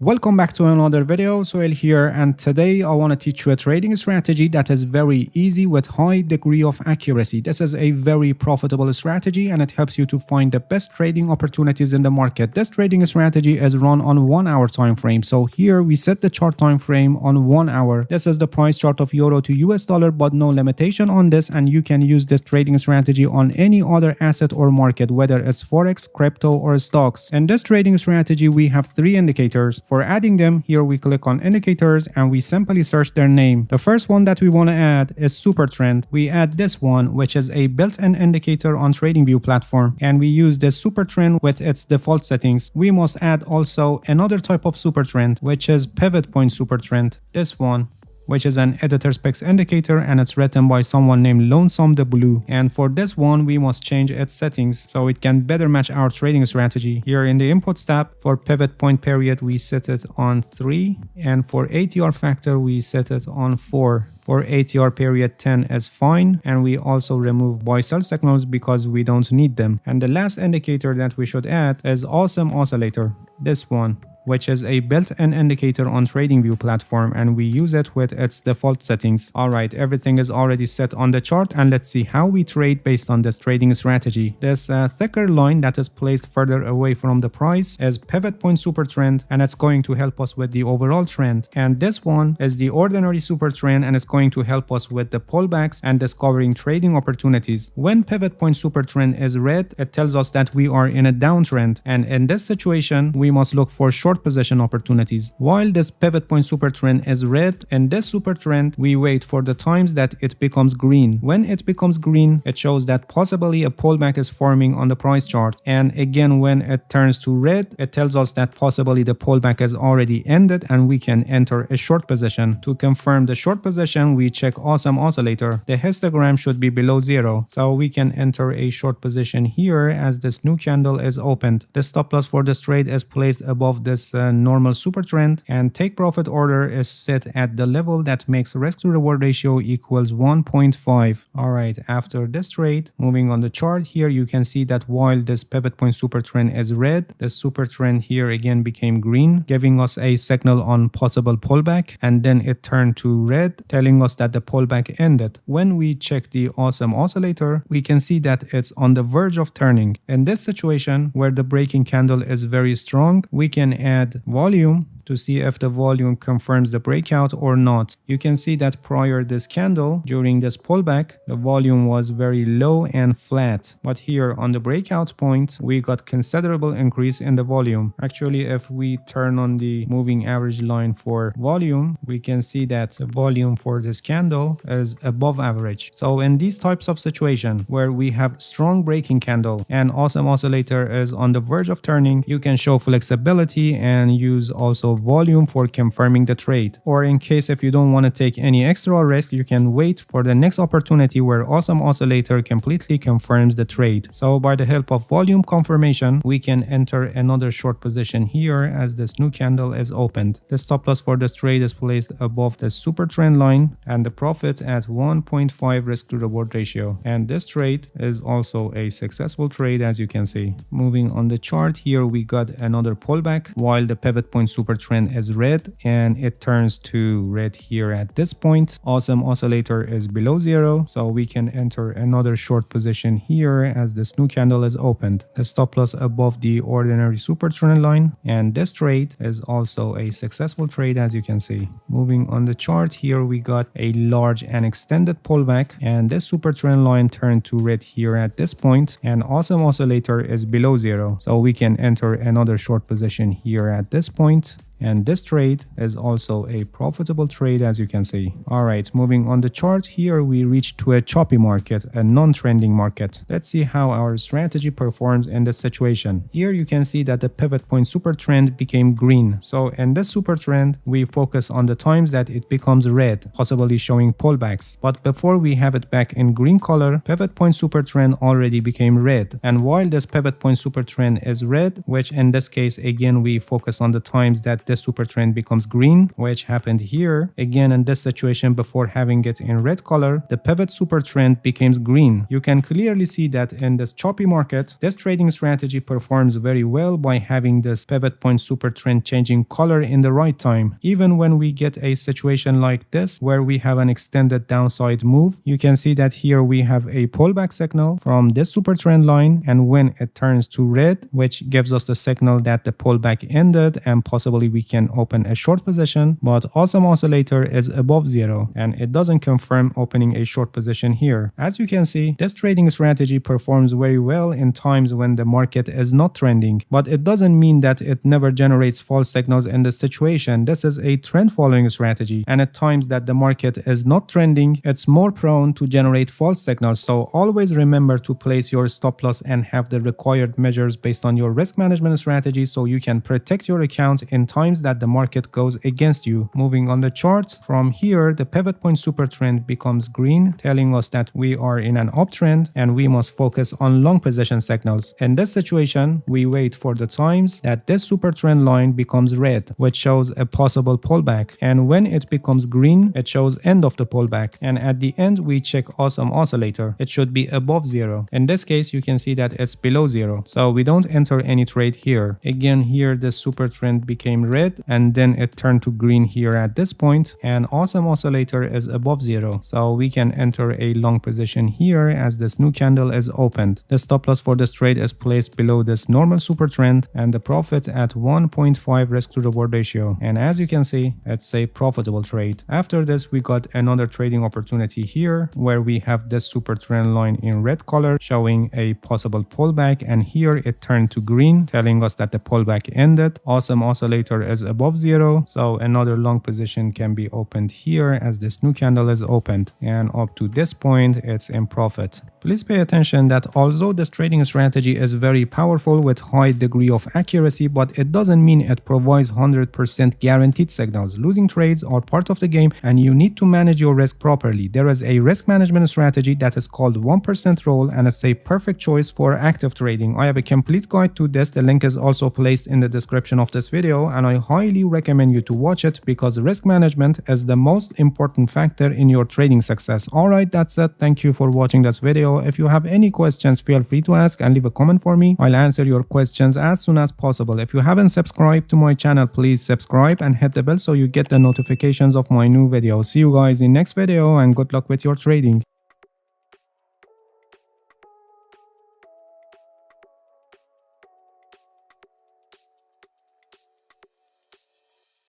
Welcome back to another video. Sohail here, and today I want to teach you a trading strategy that is very easy with high degree of accuracy. This is a very profitable strategy and it helps you to find the best trading opportunities in the market. This trading strategy is run on 1 hour time frame. So here we set the chart time frame on 1 hour. This is the price chart of euro to US dollar, but no limitation on this, and you can use this trading strategy on any other asset or market, whether it's forex, crypto or stocks. In this trading strategy we have 3 indicators. For adding them, here we click on indicators and we simply search their name. The first one that we want to add is Super Trend. We add this one, which is a built-in indicator on TradingView platform, and we use this Super Trend with its default settings. We must add also another type of Super Trend, which is Pivot Point Super Trend. This one, which is an editor specs indicator, and it's written by someone named Lonesome the Blue. And for this one, we must change its settings so it can better match our trading strategy. Here in the inputs tab, for pivot point period, we set it on 3, and for ATR factor, we set it on 4. For ATR period 10 is fine, and we also remove buy sell signals because we don't need them. And the last indicator that we should add is Awesome Oscillator, this one, which is a built-in indicator on TradingView platform, and we use it with its default settings. Alright, everything is already set on the chart, and let's see how we trade based on this trading strategy. This thicker line that is placed further away from the price is Pivot Point Super Trend, and it's going to help us with the overall trend. And this one is the Ordinary Super Trend, and it's going to help us with the pullbacks and discovering trading opportunities. When Pivot Point Super Trend is red, it tells us that we are in a downtrend, and in this situation, we must look for short position opportunities. While this pivot point super trend is red, in this super trend we wait for the times that it becomes green. When it becomes green, it shows that possibly a pullback is forming on the price chart, and again when it turns to red, it tells us that possibly the pullback has already ended and we can enter a short position. To confirm the short position, we check Awesome Oscillator. The histogram should be below 0, so we can enter a short position here as this new candle is opened. The stop loss for this trade is placed above this normal super trend, and take profit order is set at the level that makes risk to reward ratio equals 1.5. Alright, after this trade, moving on the chart here, you can see that while this pivot point super trend is red, the super trend here again became green, giving us a signal on possible pullback, and then it turned to red, telling us that the pullback ended. When we check the Awesome Oscillator, we can see that it's on the verge of turning. In this situation, where the breaking candle is very strong, we can add volume to see if the volume confirms the breakout or not. You can see that prior this candle, during this pullback, the volume was very low and flat. But here on the breakout point, we got considerable increase in the volume. Actually, if we turn on the moving average line for volume, we can see that the volume for this candle is above average. So in these types of situation where we have strong breaking candle and Awesome Oscillator is on the verge of turning, you can show flexibility and use also volume for confirming the trade. Or in case if you don't want to take any extra risk, you can wait for the next opportunity where Awesome Oscillator completely confirms the trade. So by the help of volume confirmation, we can enter another short position here as this new candle is opened. The stop loss for this trade is placed above the super trend line and the profit at 1.5 risk to reward ratio. And this trade is also a successful trade, as you can see. Moving on the chart here, we got another pullback while the pivot point super trend is red, and it turns to red here at this point. Awesome Oscillator is below 0, so we can enter another short position here as this new candle is opened. The stop loss above the Ordinary Super Trend line, and this trade is also a successful trade, as you can see. Moving on the chart here, we got a large and extended pullback, and this super trend line turned to red here at this point, and Awesome Oscillator is below 0, so we can enter another short position here at this point. And this trade is also a profitable trade, as you can see. Alright, moving on the chart here, we reach to a choppy market, a non-trending market. Let's see how our strategy performs in this situation. Here you can see that the pivot point super trend became green. So in this super trend, we focus on the times that it becomes red, possibly showing pullbacks. But before we have it back in green color, pivot point super trend already became red. And while this pivot point super trend is red, which in this case again we focus on the times that this super trend becomes green, which happened here. Again, in this situation, before having it in red color, the pivot super trend becomes green. You can clearly see that in this choppy market, this trading strategy performs very well by having this pivot point super trend changing color in the right time. Even when we get a situation like this, where we have an extended downside move, you can see that here we have a pullback signal from this super trend line, and when it turns to red, which gives us the signal that the pullback ended and possibly we can open a short position, but Awesome Oscillator is above zero and it doesn't confirm opening a short position here. As you can see, this trading strategy performs very well in times when the market is not trending, but it doesn't mean that it never generates false signals in this situation. This is a trend following strategy, and at times that the market is not trending, it's more prone to generate false signals. So always remember to place your stop loss and have the required measures based on your risk management strategy so you can protect your account in times that the market goes against you. Moving on the charts, from here the pivot point super trend becomes green, telling us that we are in an uptrend and we must focus on long position signals. In this situation, we wait for the times that this super trend line becomes red, which shows a possible pullback, and when it becomes green, it shows end of the pullback, and at the end we check Awesome Oscillator. It should be above zero. In this case, you can see that it's below zero, so we don't enter any trade here. Again, here the super trend became red and then it turned to green here at this point, and Awesome Oscillator is above zero, so we can enter a long position here as this new candle is opened. The stop loss for this trade is placed below this normal super trend and the profit at 1.5 risk to reward ratio, and as you can see, it's a profitable trade. After this, we got another trading opportunity here where we have this super trend line in red color showing a possible pullback, and here it turned to green, telling us that the pullback ended. Awesome Oscillator is above zero, so another long position can be opened here as this new candle is opened, and up to this point it's in profit. Please pay attention that although this trading strategy is very powerful with high degree of accuracy, but it doesn't mean it provides 100% guaranteed signals. Losing trades are part of the game and you need to manage your risk properly. There is a risk management strategy that is called 1% rule and it's a perfect choice for active trading. I have a complete guide to this. The link is also placed in the description of this video and I highly recommend you to watch it because risk management is the most important factor in your trading success. Alright, that's it. Thank you for watching this video. If you have any questions, feel free to ask and leave a comment for me. I'll answer your questions as soon as possible. If you haven't subscribed to my channel, please subscribe and hit the bell so you get the notifications of my new videos. See you guys in next video and good luck with your trading.